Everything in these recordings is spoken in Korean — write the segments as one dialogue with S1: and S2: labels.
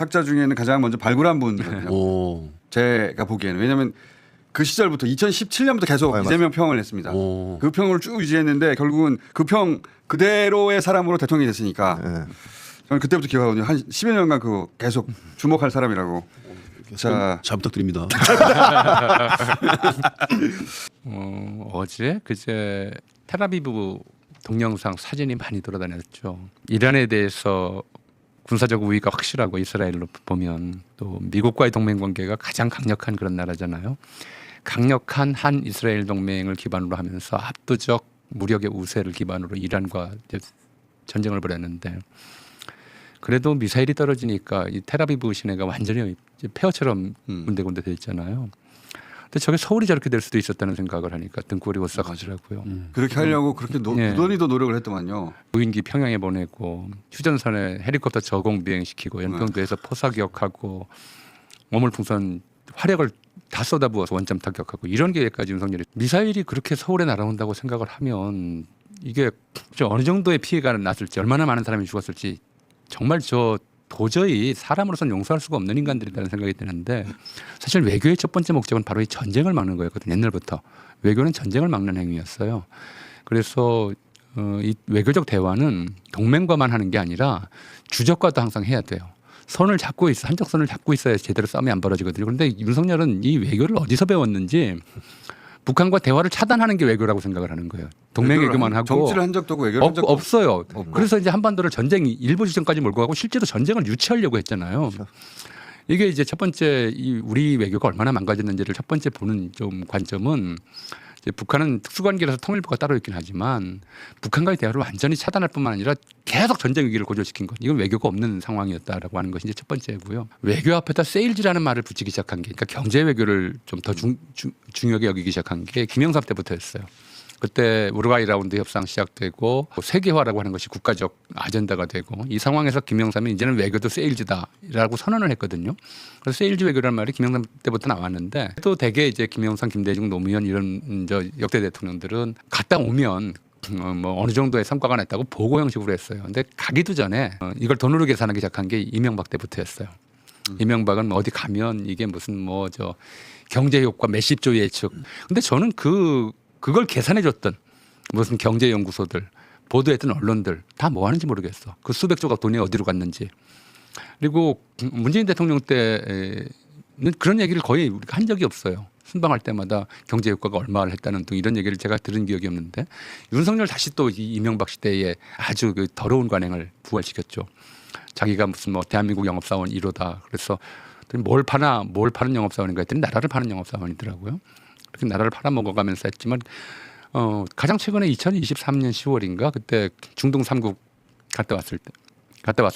S1: 학자 중에는 가장 먼저 발굴한 분이거든요.
S2: 오.
S1: 제가 보기에는. 왜냐하면 그 시절부터 2017년부터 계속 이재명 평을 했습니다.
S2: 오.
S1: 그 평을 쭉 유지했는데 결국은 그 평 그대로의 사람으로 대통령이 됐으니까 저는 그때부터 기억하거든요. 한 10여 년간 그 계속 주목할 사람이라고. 자,
S2: 잘 부탁드립니다.
S3: 어제 그제 텔아비브 동영상 사진이 많이 돌아다녔죠. 이란에 대해서 군사적 우위가 확실하고 이스라엘로 보면 또 미국과의 동맹 관계가 가장 강력한 그런 나라잖아요. 강력한 한 이스라엘 동맹을 기반으로 하면서 압도적 무력의 우세를 기반으로 이란과 이제 전쟁을 벌였는데 그래도 미사일이 떨어지니까 이 텔아비브 시내가 완전히 폐허처럼 군데군데 돼 있잖아요. 근데 저게 서울이 저렇게 될 수도 있었다는 생각을 하니까 등골이 오싹하더라고요.
S1: 그렇게 하려고 그렇게
S3: 예.
S1: 무던히도 노력을 했더만요.
S3: 무인기 평양에 보내고 휴전선에 헬리콥터 저공 비행시키고 연평도에서 포사격하고 어물풍선 화력을 다 쏟아부어서 원점 타격하고 이런 계획까지 윤석열이 미사일이 그렇게 서울에 날아온다고 생각을 하면 이게 어느 정도의 피해가 났을지 얼마나 많은 사람이 죽었을지 정말 저 도저히 사람으로서는 용서할 수가 없는 인간들이라는 생각이 드는데 사실 외교의 첫 번째 목적은 바로 이 전쟁을 막는 거였거든요. 옛날부터 외교는 전쟁을 막는 행위였어요. 그래서 이 외교적 대화는 동맹과만 하는 게 아니라 주적과도 항상 해야 돼요. 선을 잡고 있어 한쪽 선을 잡고 있어야 제대로 싸움이 안 벌어지거든요. 그런데 윤석열은 이 외교를 어디서 배웠는지 북한과 대화를 차단하는 게 외교라고 생각을 하는 거예요. 동맹 외교만 하고
S1: 정치를 한 적도 없고 외교를 한 적도
S3: 없어요. 그래서 이제 한반도를 전쟁 일부 지점까지 몰고 가고 실제로 전쟁을 유치하려고 했잖아요. 이게 이제 첫 번째 이 우리 외교가 얼마나 망가졌는지를 첫 번째 보는 좀 관점은 이제 북한은 특수관계라서 통일부가 따로 있긴 하지만 북한과의 대화를 완전히 차단할 뿐만 아니라 계속 전쟁 위기를 고조시킨 것. 이건 외교가 없는 상황이었다라고 하는 것이 이제 첫 번째고요. 외교 앞에다 세일즈라는 말을 붙이기 시작한 게 그러니까 경제 외교를 좀 더 중요하게 여기기 시작한 게 김영삼 때부터였어요. 그때 우루과이 라운드 협상 시작되고 세계화라고 하는 것이 국가적 아젠다가 되고 이 상황에서 김영삼이 이제는 외교도 세일즈다라고 선언을 했거든요. 그래서 세일즈 외교라는 말이 김영삼 때부터 나왔는데 또 대개 이제 김영삼, 김대중, 노무현 이런 저 역대 대통령들은 갔다 오면 뭐 어느 정도의 성과가 났다고 보고 형식으로 했어요. 근데 가기도 전에 이걸 돈으로 계산하기 시작한 게 이명박 때부터였어요. 이명박은 뭐 어디 가면 이게 무슨 뭐 저 경제 효과 몇십조 예측. 근데 저는 그걸 계산해줬던 무슨 경제연구소들 보도했던 언론들 다 뭐 하는지 모르겠어. 그 수백 조각 돈이 어디로 갔는지. 그리고 문재인 대통령 때는 그런 얘기를 거의 우리가 한 적이 없어요. 순방할 때마다 경제효과가 얼마를 했다는 등 이런 얘기를 제가 들은 기억이 없는데 윤석열 다시 또 이명박 시대에 아주 그 더러운 관행을 부활시켰죠. 자기가 무슨 뭐 대한민국 영업사원 1호다. 그래서 뭘 파는 영업사원인가 했더니 나라를 파는 영업사원이더라고요. 그렇게 나라를 팔아먹어가면서 했지만 가장 최근에 2023년 10월인가 그때 중동 3국 갔다 왔을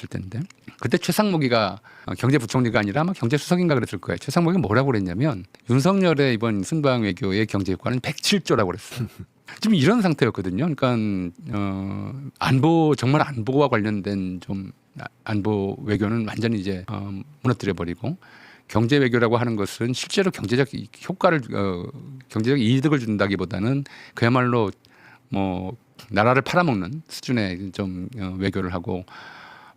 S3: 때인데 그때 최상목이가 경제부총리가 아니라 아마 경제수석인가 그랬을 거예요. 최상목이 뭐라고 그랬냐면 윤석열의 이번 순방 외교의 경제 효과는 107조라고 그랬어요. 지금 이런 상태였거든요. 그러니까 정말 안보와 관련된 좀 안보 외교는 완전히 이제 무너뜨려 버리고 경제 외교라고 하는 것은 실제로 경제적 효과를 경제적 이득을 준다기보다는 그야말로 뭐 나라를 팔아먹는 수준의 좀 외교를 하고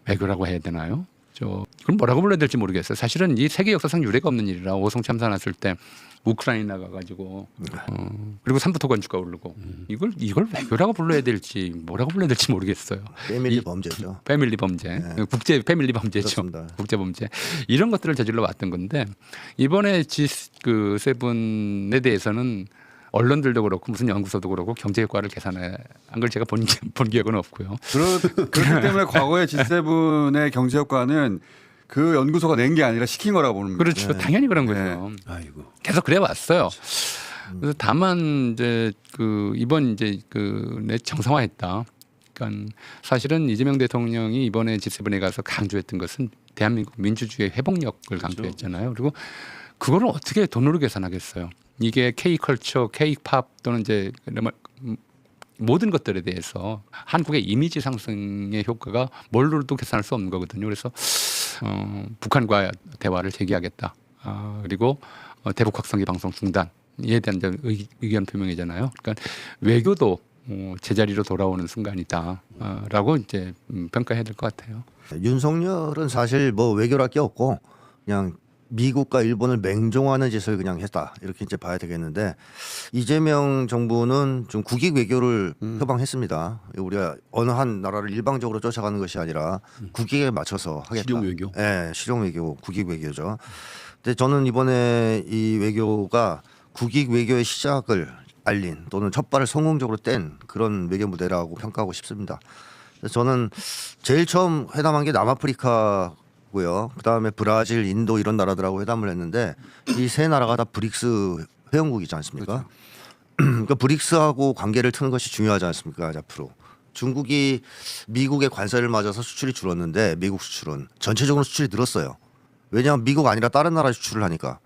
S3: 외교라고 해야 되나요? 그럼 뭐라고 불러야 될지 모르겠어요. 사실은 이 세계 역사상 유례가 없는 일이라 오송 참사 났을 때 우크라이나 가가지고 그리고 삼부토 건축가 오르고 이걸 외교라고 불러야 될지 뭐라고 불러야 될지 모르겠어요.
S4: 패밀리 범죄죠.
S3: 패밀리 범죄,
S4: 네.
S3: 국제 패밀리 범죄죠.
S4: 그렇습니다.
S3: 국제 범죄 이런 것들을 저질러 왔던 건데 이번에 그 세 분에 대해서는 언론들도 그렇고 무슨 연구소도 그렇고 경제 효과를 계산한 걸 제가 본 기억은 없고요.
S1: 그렇기 때문에 과거의 G7의 경제 효과는 그 연구소가 낸 게 아니라 시킨 거라고 보는 거죠.
S3: 그렇죠. 당연히 그런 거죠.
S2: 아이고.
S3: 계속 그래 왔어요. 그래서 다만 이제 이번 이제 정상화했다. 그러니까 사실은 이재명 대통령이 이번에 G7에 가서 강조했던 것은 대한민국 민주주의의 회복력을 강조했잖아요. 그리고 그거를 어떻게 돈으로 계산하겠어요? 이게 K컬처, K팝 또는 이제 모든 것들에 대해서 한국의 이미지 상승의 효과가 뭘로도 계산할 수 없는 거거든요. 그래서 북한과 대화를 재개하겠다. 그리고 대북 확성기 방송 중단에 대한 의견 표명이잖아요. 그러니까 외교도 제자리로 돌아오는 순간이다라고 이제 평가해야 될 것 같아요.
S2: 윤석열은 사실 뭐 외교를 할 게 없고 그냥 미국과 일본을 맹종하는 짓을 그냥 했다 이렇게 이제 봐야 되겠는데 이재명 정부는 좀 국익 외교를 표방했습니다. 우리가 어느 한 나라를 일방적으로 쫓아가는 것이 아니라 국익에 맞춰서 하겠다.
S4: 실용 외교.
S2: 네, 실용 외교, 국익 외교죠. 근데 저는 이번에 이 외교가 국익 외교의 시작을 알린 또는 첫 발을 성공적으로 뗀 그런 외교 무대라고 평가하고 싶습니다. 그래서 저는 제일 처음 회담한 게 남아프리카고요. 그다음에 브라질, 인도 이런 나라들하고 회담을 했는데 이 세 나라가 다 브릭스 회원국이지 않습니까? 그러니까 브릭스하고 관계를 트는 것이 중요하지 않습니까? 앞으로. 중국이 미국의 관세를 맞아서 수출이 줄었는데 미국 수출은 전체적으로 수출이 늘었어요. 왜냐하면 미국 아니라 다른 나라 수출을 하니까.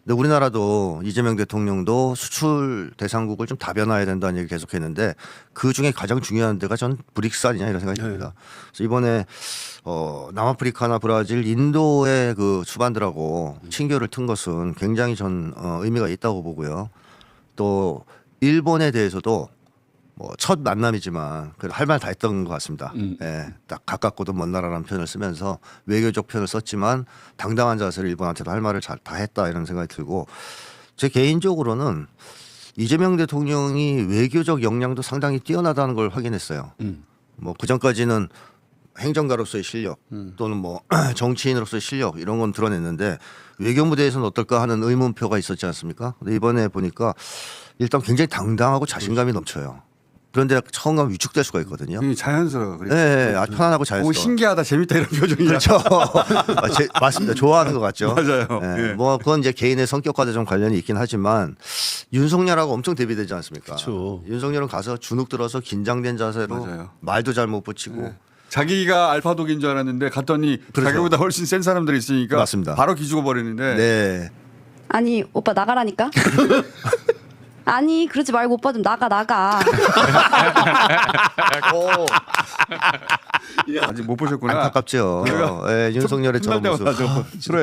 S2: 근데 우리나라도 이재명 대통령도 수출 대상국을 좀 다변화해야 된다는 얘기 계속했는데 그 중에 가장 중요한 데가 전 브릭스 아니냐 이런 생각이 듭니다. 그래서 이번에 남아프리카나 브라질, 인도의 그 수반들하고 친교를 튼 것은 굉장히 전 의미가 있다고 보고요. 또 일본에 대해서도 뭐 첫 만남이지만 할 말 다 했던 것 같습니다. 예, 딱 가깝고도 먼 나라라는 표현을 쓰면서 외교적 표현을 썼지만 당당한 자세로 일본한테도 할 말을 다 했다 이런 생각이 들고 제 개인적으로는 이재명 대통령이 외교적 역량도 상당히 뛰어나다는 걸 확인했어요. 뭐 그전까지는 행정가로서의 실력 또는 뭐 정치인으로서의 실력 이런 건 드러냈는데 외교 무대에서는 어떨까 하는 의문표가 있었지 않습니까? 근데 이번에 보니까 일단 굉장히 당당하고 자신감이 넘쳐요. 그런데 처음 가면 위축될 수가 있거든요.
S1: 자연스러워.
S2: 네, 아주 편안하고
S1: 오,
S2: 자연스러워.
S1: 신기하다, 재밌다 이런 표정이.
S2: 그렇죠. 맞습니다. 좋아하는 것 같죠.
S1: 맞아요.
S2: 네,
S1: 예.
S2: 뭐 그건 이제 개인의 성격과도 좀 관련이 있긴 하지만 윤석열하고 엄청 대비되지 않습니까?
S4: 그렇죠.
S2: 윤석열은 가서 주눅 들어서 긴장된 자세로
S1: 맞아요.
S2: 말도 잘 못 붙이고
S1: 네. 자기가 알파독인 줄 알았는데 갔더니
S2: 그렇죠.
S1: 자기보다 훨씬 센 사람들이 있으니까
S2: 맞습니다.
S1: 바로 기죽어 버리는데.
S2: 네.
S5: 아니 오빠 나가라니까. 아니 그러지 말고 오빠 좀 나가.
S1: 아직 못 보셨구나.
S2: 안타깝죠. 예, 윤석열의 저런 모습.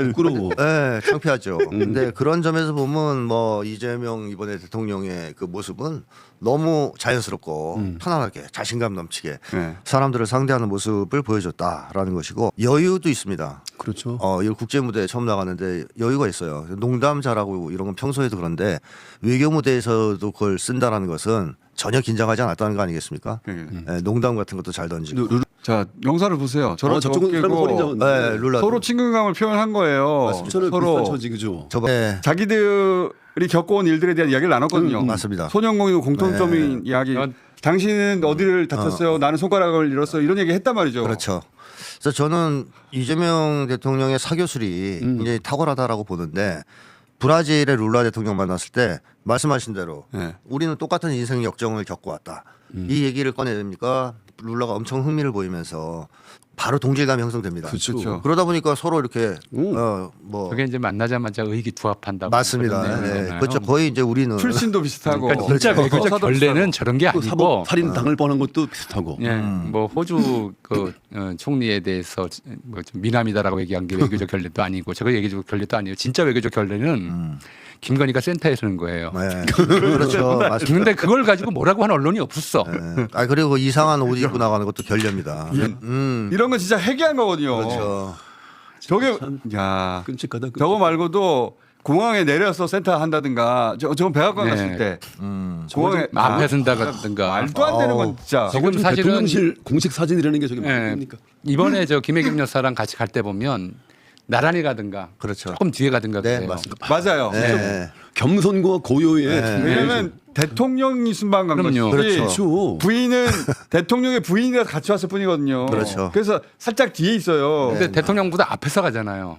S4: 부끄러워.
S2: 네, 창피하죠. 근데 그런 점에서 보면 뭐 이재명 이번에 대통령의 그 모습은 너무 자연스럽고 편안하게 자신감 넘치게
S1: 네.
S2: 사람들을 상대하는 모습을 보여줬다라는 것이고 여유도 있습니다.
S4: 그렇죠.
S2: 이 국제 무대에 처음 나가는데 여유가 있어요. 농담 잘하고 이런 건 평소에도 그런데 외교 무대에서도 그걸 쓴다라는 것은 전혀 긴장하지 않았다는 거 아니겠습니까?
S1: 네.
S2: 예, 농담 같은 것도 잘 던지고.
S1: 자, 영상을 보세요. 저런
S4: 저쪽은 사람 허리 잡은.
S2: 네, 룰라.
S1: 서로 친근감을 표현한 거예요.
S4: 저는 비슷한
S1: 서로
S4: 처지 그죠.
S2: 저번에
S1: 자기들이 겪어온 일들에 대한 이야기를 나눴거든요.
S2: 맞습니다.
S1: 소년공이고 공통점인 이야기. 당신은 어디를 다쳤어요? 나는 손가락을 잃었어요. 이런 얘기 했단 말이죠.
S2: 그렇죠. 그래서 저는 이재명 대통령의 사교술이 굉장히 탁월하다라고 보는데 브라질의 룰라 대통령 만났을 때 말씀하신 대로
S1: 네.
S2: 우리는 똑같은 인생 역정을 겪고 왔다. 이 얘기를 꺼내니까 룰라가 엄청 흥미를 보이면서 바로 동질감이 형성됩니다.
S4: 그렇죠.
S2: 그러다 보니까 서로 이렇게 뭐
S3: 그게 이제 만나자마자 의기투합한다고.
S2: 맞습니다.
S3: 그런
S2: 네.
S3: 내용이잖아요.
S2: 그렇죠. 거의 이제 우리는
S1: 출신도 비슷하고.
S3: 그러니까 진짜
S1: 그렇죠.
S3: 외교적
S1: 서사도
S3: 결례는 저런 게
S4: 또
S3: 아니고
S4: 사법 살인 당할 뻔한 것도 비슷하고.
S3: 예, 뭐 호주 그 총리에 대해서 뭐좀 미남이다라고 얘기한 게 외교적 결례도 아니고 저거 외교적 결례도 아니에요. 진짜 외교적 결례는 김건희가 센터에 서는 거예요.
S2: 네. 그렇죠. 맞습니다.
S3: 근데 그걸 가지고 뭐라고 하는 언론이 없었어.
S2: 네. 그리고 이상한 옷 입고 나가는 것도 결례입니다.
S1: 이런 건 진짜 해괴한 거거든요.
S2: 그렇죠.
S1: 저게 야
S4: 끔찍하다.
S1: 저거 말고도 공항에 내려서 센터 한다든가 저건 백악관
S3: 네.
S1: 갔을 때 공항에
S3: 앞에 쓴다든가.
S1: 말도 안 되는 건 진짜.
S3: 지금 사실은
S4: 대통령실 공식 사진이라는 게 저게
S3: 예,
S4: 뭡니까?
S3: 이번에 저 김혜경 여사랑 같이 갈 때 보면 나란히 가든가
S2: 그렇죠.
S3: 조금 뒤에 가든가
S2: 네,
S3: 그래요.
S2: 맞습니다.
S1: 맞아요.
S2: 네.
S4: 겸손과 고요의
S1: 왜냐면 대통령이 순방 간 것이지
S3: 그럼요.
S4: 그렇죠.
S1: 부인은 대통령의 부인이라 같이 왔을 뿐이거든요.
S2: 그렇죠.
S1: 그래서 살짝 뒤에 있어요.
S3: 근데 대통령보다 앞에서 가잖아요.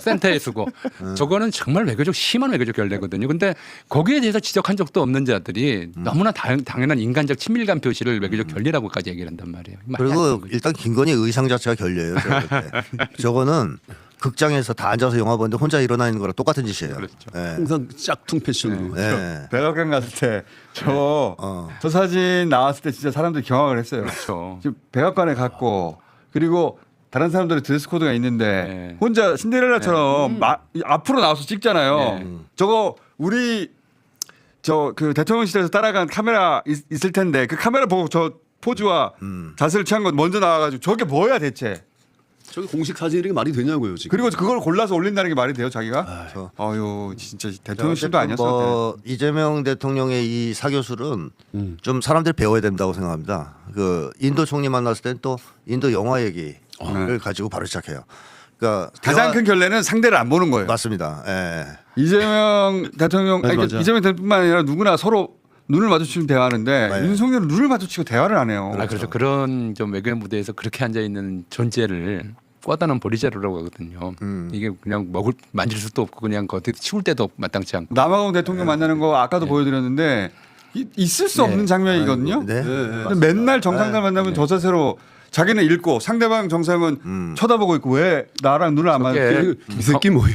S3: 센터에 서고. 저거는 정말 외교적 심한 외교적 결례거든요. 근데 거기에 대해서 지적한 적도 없는 자들이 너무나 당연한 인간적 친밀감 표시를 외교적 결례라고까지 얘기를 한단 말이에요. 말이 안 되는
S2: 그리고
S3: 거죠.
S2: 일단 김건희 의상 자체가 결례예요. 저거는 극장에서 다 앉아서 영화 보는데 혼자 일어나 있는 거랑 똑같은 짓이에요.
S3: 그렇죠.
S2: 네.
S4: 항상 짝퉁 패션으로.
S2: 네.
S1: 백악관 갔을 때 저 사진 나왔을 때 진짜 사람들이 경악을 했어요.
S3: 그렇죠.
S1: 지금 백악관에 갔고 그리고 다른 사람들의 드레스 코드가 있는데
S3: 네.
S1: 혼자 신데렐라처럼 앞으로 나와서 찍잖아요.
S3: 네.
S1: 저거 우리 저 그 대통령실에서 따라간 카메라 있을 텐데 그 카메라 보고 저 포즈와 자세를 취한 건 먼저 나와가지고 저게 뭐야 대체?
S4: 저기 공식 사진이 말이 되냐고요 지금.
S1: 그리고 그걸 골라서 올린다는 게 말이 돼요 자기가?
S2: 저-
S1: 아유 진짜 대통령실도
S2: 어쨌든
S1: 아니었어.
S2: 뭐 이재명 대통령의 이 사교술은 좀 사람들이 배워야 된다고 생각합니다. 그 인도 총리 만났을 땐 또 인도 영화 얘기를 가지고 바로 시작해요. 그러니까
S1: 가장
S2: 대화-
S1: 큰 결례는 상대를 안 보는 거예요.
S2: 맞습니다. 예.
S1: 이재명 대통령
S4: 네,
S1: 아니,
S4: 맞아.
S1: 이재명 대통령뿐만 아니라 누구나 서로 눈을 마주치면 대화하는데
S2: 네.
S1: 윤석열은 눈을 마주치고 대화를 안 해요.
S3: 아, 그래서 그런 좀 외교 무대에서 그렇게 앉아 있는 존재를 꽂아놓은 보리자루라고 하거든요. 이게 그냥 만질 수도 없고 그냥 어디 치울 때도 마땅치 않고.
S1: 남아공 대통령 만나는 거 아까도 보여드렸는데 있을 수 없는 장면이거든요.
S2: 네.
S1: 근데 맨날 정상들 만나면 저 자세로 자기는 읽고 상대방 정상은 쳐다보고 있고 왜 나랑 눈을 안 마주치?
S4: 이 새끼 뭐야?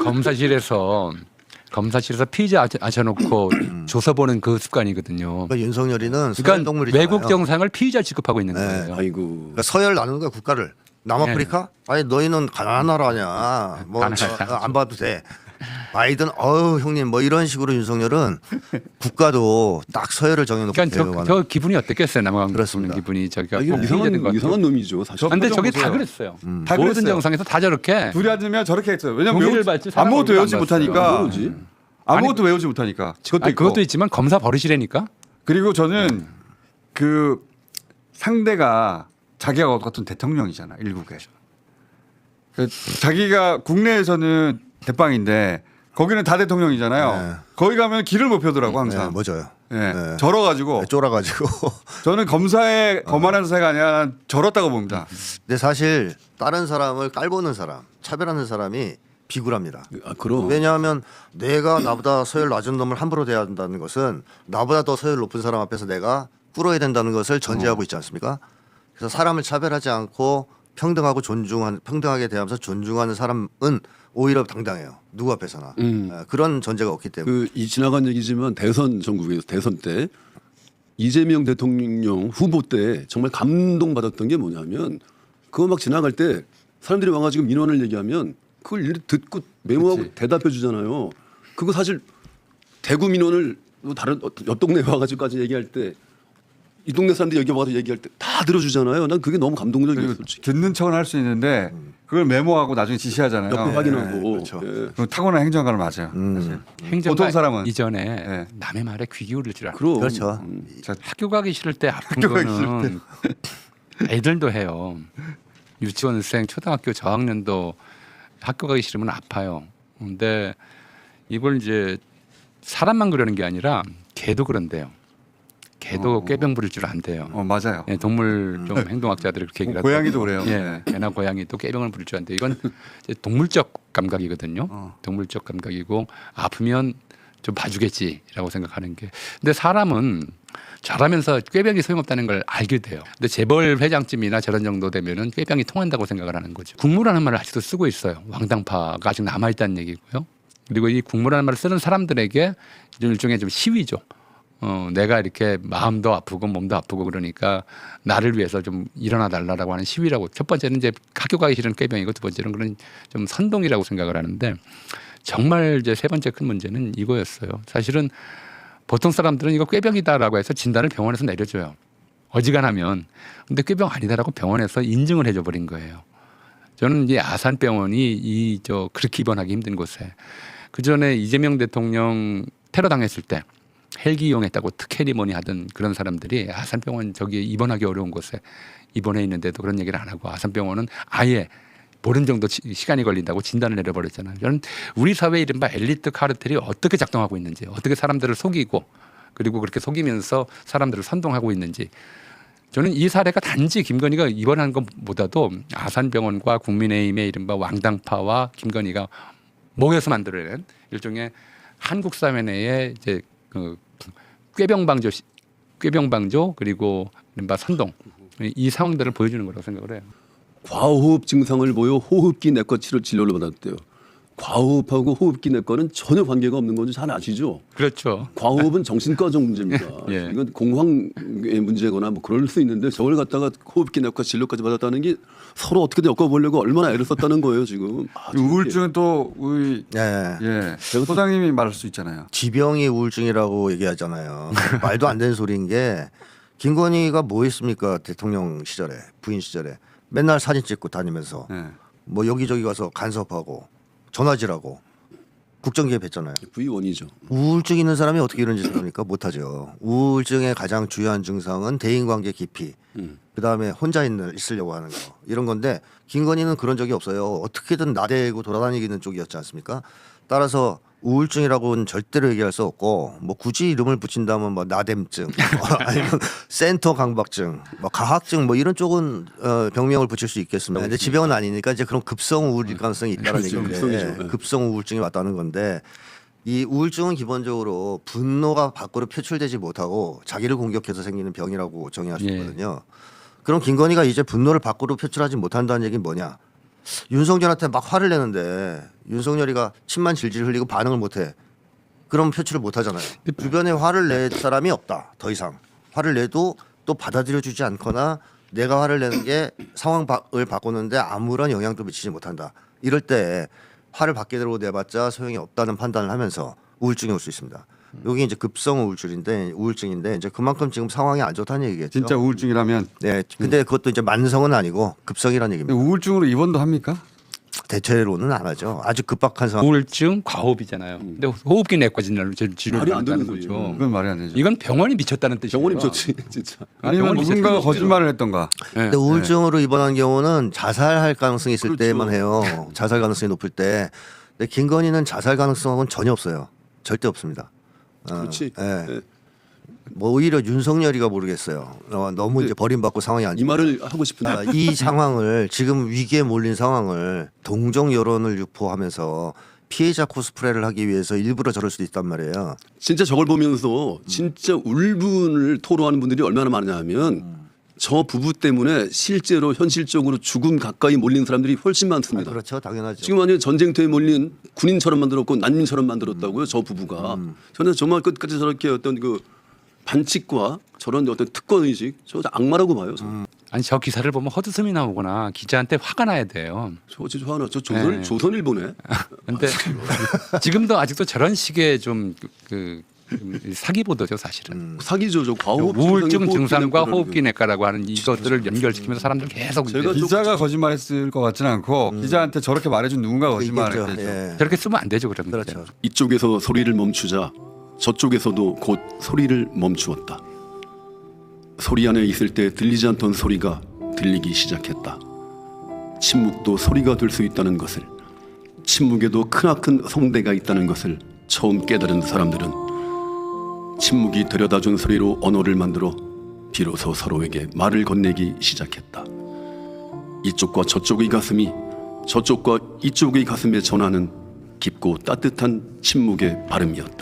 S3: 검사실에서 피자 앉혀놓고 조사 보는 그 습관이거든요.
S2: 그러니까 윤석열이는 서열
S3: 그러니까
S2: 동물이잖아요.
S3: 외국 정상을 피의자 취급하고 있는
S2: 네.
S3: 거예요.
S4: 아이고.
S2: 그러니까 서열 나누는 거야 국가를. 남아프리카? 아니 너희는 가난한 나라냐? 뭐
S3: 가난하다.
S2: 안 봐도 돼. 바이든 어우 형님 뭐 이런 식으로 윤석열은 국가도 딱 서열을 정해놓고
S3: 그러니까
S2: 대응하는.
S3: 저 기분이 어땠겠어요? 남아공
S2: 그렇습니다.
S3: 기분이 저기가
S4: 이게
S3: 꼭 피의자된 것
S4: 이상한
S3: 같아요.
S4: 놈이죠 사실.
S3: 근데
S1: 표정
S3: 저게 다
S1: 보세요.
S3: 그랬어요.
S1: 다
S3: 모든
S1: 그랬어요.
S3: 정상에서 다 저렇게
S1: 둘이 앉으면 저렇게 했어요. 왜냐면
S3: 종이를 밟지 사람을
S1: 아무것도
S3: 안
S1: 외우지
S3: 봤어요.
S1: 못하니까.
S4: 뭐지?
S1: 아무것도 외우지 못하니까. 그것도
S3: 아니,
S1: 있고.
S3: 그것도 있지만 검사 버릇이라니까.
S1: 그리고 저는 그 상대가 자기가 같은 대통령이잖아 일국에. 그 자기가 국내에서는 대빵인데 거기는 다 대통령이잖아요.
S2: 네.
S1: 거기 가면 길을 못 펴더라고
S2: 네,
S1: 항상.
S2: 뭐져요.
S1: 네.
S2: 네.
S1: 절어가지고
S2: 쫄아가지고.
S1: 저는 검사의 거만한 사가 아니라 절었다고 봅니다.
S2: 근데 사실 다른 사람을 깔보는 사람, 차별하는 사람이 비굴합니다.
S4: 아 그럼.
S2: 왜냐하면 내가 나보다 서열 낮은 놈을 함부로 대한다는 것은 나보다 더 서열 높은 사람 앞에서 내가 꿇어야 된다는 것을 전제하고 있지 않습니까? 그래서 사람을 차별하지 않고 평등하게 대하면서 존중하는 사람은 오히려 당당해요. 누구 앞에서나. 그런 전제가 없기 때문에.
S4: 이 지나간 얘기지만 대선 전국에서 대선 때 이재명 대통령 후보 때 정말 감동받았던 게 뭐냐면 그거 막 지나갈 때 사람들이 와가지고 민원을 얘기하면 그걸 일일이 듣고 메모하고
S1: 그치.
S4: 대답해 주잖아요. 그거 사실 대구 민원을 뭐 다른 옆 동네 와가지고까지 얘기할 때 이 동네 사람들이 여기 와서 얘기할 때 다 들어주잖아요. 난 그게 너무 감동적이에요.
S1: 그리고
S4: 솔직히.
S1: 듣는 척은 할 수 있는데 그걸 메모하고 나중에 지시하잖아요.
S4: 옆에 확인하고.
S2: 그렇죠.
S4: 예.
S1: 그 타고난 행정가는 맞아요. 사실.
S3: 행정가
S1: 보통 사람은.
S3: 이전에
S1: 네.
S3: 남의 말에 귀 기울일 줄 알아요.
S4: 그럼.
S2: 그렇죠.
S3: 학교 가기 싫을 때 아픈
S1: 학교 가기
S3: 거는 애들도 해요. 유치원생 초등학교 저학년도 학교 가기 싫으면 아파요. 근데 이걸 이제 사람만 그러는 게 아니라 개도 그런데요. 개도 꾀병 부릴 줄 안대요.
S1: 맞아요.
S3: 예, 동물 좀 행동학자들이 그렇게 얘기를
S1: 고양이도
S3: 하더라고요.
S1: 그래요.
S3: 예, 개나 고양이도 꾀병을 부릴 줄 안대요. 이건 이제 동물적 감각이거든요. 동물적 감각이고 아프면 좀 봐주겠지라고 생각하는 게. 근데 사람은 잘하면서 꾀병이 소용없다는 걸 알게 돼요. 근데 재벌 회장쯤이나 저런 정도 되면은 꾀병이 통한다고 생각을 하는 거죠. 국무라는 말을 아직도 쓰고 있어요. 왕당파가 아직 남아 있다는 얘기고요. 그리고 이 국무라는 말을 쓰는 사람들에게 일종의 좀 시위죠. 내가 이렇게 마음도 아프고 몸도 아프고 그러니까 나를 위해서 좀 일어나 달라라고 하는 시위라고. 첫 번째는 이제 학교 가기 싫은 꾀병이고 두 번째는 그런 좀 선동이라고 생각을 하는데 정말 이제 세 번째 큰 문제는 이거였어요. 사실은 보통 사람들은 이거 꾀병이다라고 해서 진단을 병원에서 내려줘요. 어지간하면. 근데 꾀병 아니다라고 병원에서 인증을 해줘 버린 거예요. 저는 이 아산병원이 그렇게 입원하기 힘든 곳에 그 전에 이재명 대통령 테러 당했을 때 헬기 이용했다고 특혜리 뭐니 하던 그런 사람들이 아산병원 저기 입원하기 어려운 곳에 입원해 있는데도 그런 얘기를 안 하고 아산병원은 아예 보름 정도 시간이 걸린다고 진단을 내려버렸잖아요. 저는 우리 사회 이른바 엘리트 카르텔이 어떻게 작동하고 있는지, 어떻게 사람들을 속이고 그리고 그렇게 속이면서 사람들을 선동하고 있는지, 저는 이 사례가 단지 김건희가 입원한 것보다도 아산병원과 국민의힘의 이른바 왕당파와 김건희가 모여서 만들어낸 일종의 한국 사회 내에 이제 그 꾀병 방조 그리고 이른바 선동 이 상황들을 보여주는 거라고 생각을 해요.
S4: 과호흡 증상을 보여 호흡기 내과 치료를 받았대요. 과호흡하고 호흡기 내과는 전혀 관계가 없는 건지 잘 아시죠?
S3: 그렇죠.
S4: 과호흡은 정신과적 문제입니다.
S3: 예.
S4: 이건 공황의 문제거나 뭐 그럴 수 있는데 저걸 갖다가 호흡기 내과 진료까지 받았다는 게 서로 어떻게든 엮어보려고 얼마나 애를 썼다는 거예요 지금.
S1: 우울증은 또 우리
S2: 예.
S1: 소장님이 말할 수 있잖아요.
S2: 지병이 우울증이라고 얘기하잖아요. 말도 안 되는 소리인 게 김건희가 뭐 했습니까? 대통령 시절에 부인 시절에 맨날 사진 찍고 다니면서
S1: 예.
S2: 뭐 여기저기 가서 간섭하고 전화질하고 국정 개입했잖아요.
S4: V1이죠.
S2: 우울증 있는 사람이 어떻게 이런 짓을 합니까? 못하죠. 우울증의 가장 주요한 증상은 대인관계 기피. 그다음에 혼자 있으려고 하는 거 이런 건데 김건희는 그런 적이 없어요. 어떻게든 나대고 돌아다니는 쪽이었지 않습니까? 따라서 우울증이라고는 절대로 얘기할 수 없고 뭐 굳이 이름을 붙인다면 뭐 나댐증 아니면 센터 강박증 뭐 가학증 뭐 이런 쪽은 병명을 붙일 수 있겠습니다. 근데 지병은 아니니까 이제 그런 급성 우울일 가능성이 있다는
S4: 그렇죠.
S2: 얘기인데
S4: 급성이죠. 네.
S2: 급성 우울증이 왔다는 건데 이 우울증은 기본적으로 분노가 밖으로 표출되지 못하고 자기를 공격해서 생기는 병이라고 정의할 수
S3: 예.
S2: 있거든요. 그럼 김건희가 이제 분노를 밖으로 표출하지 못한다는 얘기는 뭐냐? 윤석열한테 막 화를 내는데 윤석열이가 침만 질질 흘리고 반응을 못해. 그럼 표출을 못하잖아요. 주변에 화를 낼 사람이 없다. 더 이상 화를 내도 또 받아들여주지 않거나 내가 화를 내는 게 상황을 바꾸는데 아무런 영향도 미치지 못한다. 이럴 때 화를 밖으로 내봤자 소용이 없다는 판단을 하면서 우울증이 올 수 있습니다. 여기 이제 급성 우울증인데 이제 그만큼 지금 상황이 안 좋다는 얘기겠죠.
S1: 진짜 우울증이라면
S2: 네. 근데 그것도 이제 만성은 아니고 급성이라는 얘기입니다.
S1: 우울증으로 입원도 합니까?
S2: 대체로는 안 하죠. 아주 급박한 상황.
S3: 우울증, 과호흡이잖아요. 근데 호흡기 내과 진료를
S4: 말이 안 되는
S3: 한다는 거죠.
S4: 소리예요.
S1: 그건 말이 안 되죠.
S3: 이건 병원이 미쳤다는 뜻이에요.
S4: 병원이 좋지 진짜.
S1: 아니면
S3: 병원이
S1: 누군가가
S3: 미쳤다는
S1: 거짓말을 했던가.
S3: 네.
S2: 근데 우울증으로 입원한 경우는 자살할 가능성이 있을
S4: 그렇죠.
S2: 때만 해요. 자살 가능성이 높을 때. 근데 김건희는 자살 가능성은 전혀 없어요. 절대 없습니다.
S4: 그렇지.
S2: 예.
S4: 네.
S2: 뭐 오히려 윤석열이가 모르겠어요. 너무 이제 버림받고 상황이 안
S4: 이 말을 하고 싶은데
S2: 이 상황을 지금 위기에 몰린 상황을 동정 여론을 유포하면서 피해자 코스프레를 하기 위해서 일부러 저럴 수도 있단 말이에요.
S4: 진짜 저걸 보면서 진짜 울분을 토로하는 분들이 얼마나 많냐면 저 부부 때문에 실제로 현실적으로 죽음 가까이 몰린 사람들이 훨씬 많습니다.
S2: 그렇죠, 당연하죠.
S4: 지금 완전 전쟁터에 몰린 군인처럼 만들었고 난민처럼 만들었다고요. 저 부부가. 저는 정말 끝까지 저렇게 어떤 그 반칙과 저런 어떤 특권 의식 저 악마라고 봐요. 저는.
S3: 아니 저 기사를 보면 헛웃음이 나오거나 기자한테 화가 나야 돼요.
S4: 저 진짜 하나 저
S3: 네.
S4: 조선일보네.
S3: 근데 지금도 아직도 저런 식의 좀 사기 보도죠 사실은.
S4: 사기죠. 저 과호흡
S3: 우울증 증상과
S4: 호흡기
S3: 호흡기 내과라고 하는 이것들을 연결시키면서 사람들 계속 이제
S4: 제가
S1: 기자가 거짓말했을 것 같지는 않고 기자한테 저렇게 말해준 누군가가 거짓말을
S2: 있겠죠.
S1: 했겠죠.
S2: 예.
S3: 저렇게 쓰면 안 되죠 그러면.
S2: 그렇죠.
S4: 이쪽에서 소리를 멈추자 저쪽에서도 곧 소리를 멈추었다. 소리 안에 있을 때 들리지 않던 소리가 들리기 시작했다. 침묵도 소리가 될 수 있다는 것을, 침묵에도 크나큰 성대가 있다는 것을 처음 깨달은 사람들은 침묵이 데려다준 소리로 언어를 만들어 비로소 서로에게 말을 건네기 시작했다. 이쪽과 저쪽의 가슴이 저쪽과 이쪽의 가슴에 전하는 깊고 따뜻한 침묵의 발음이었다.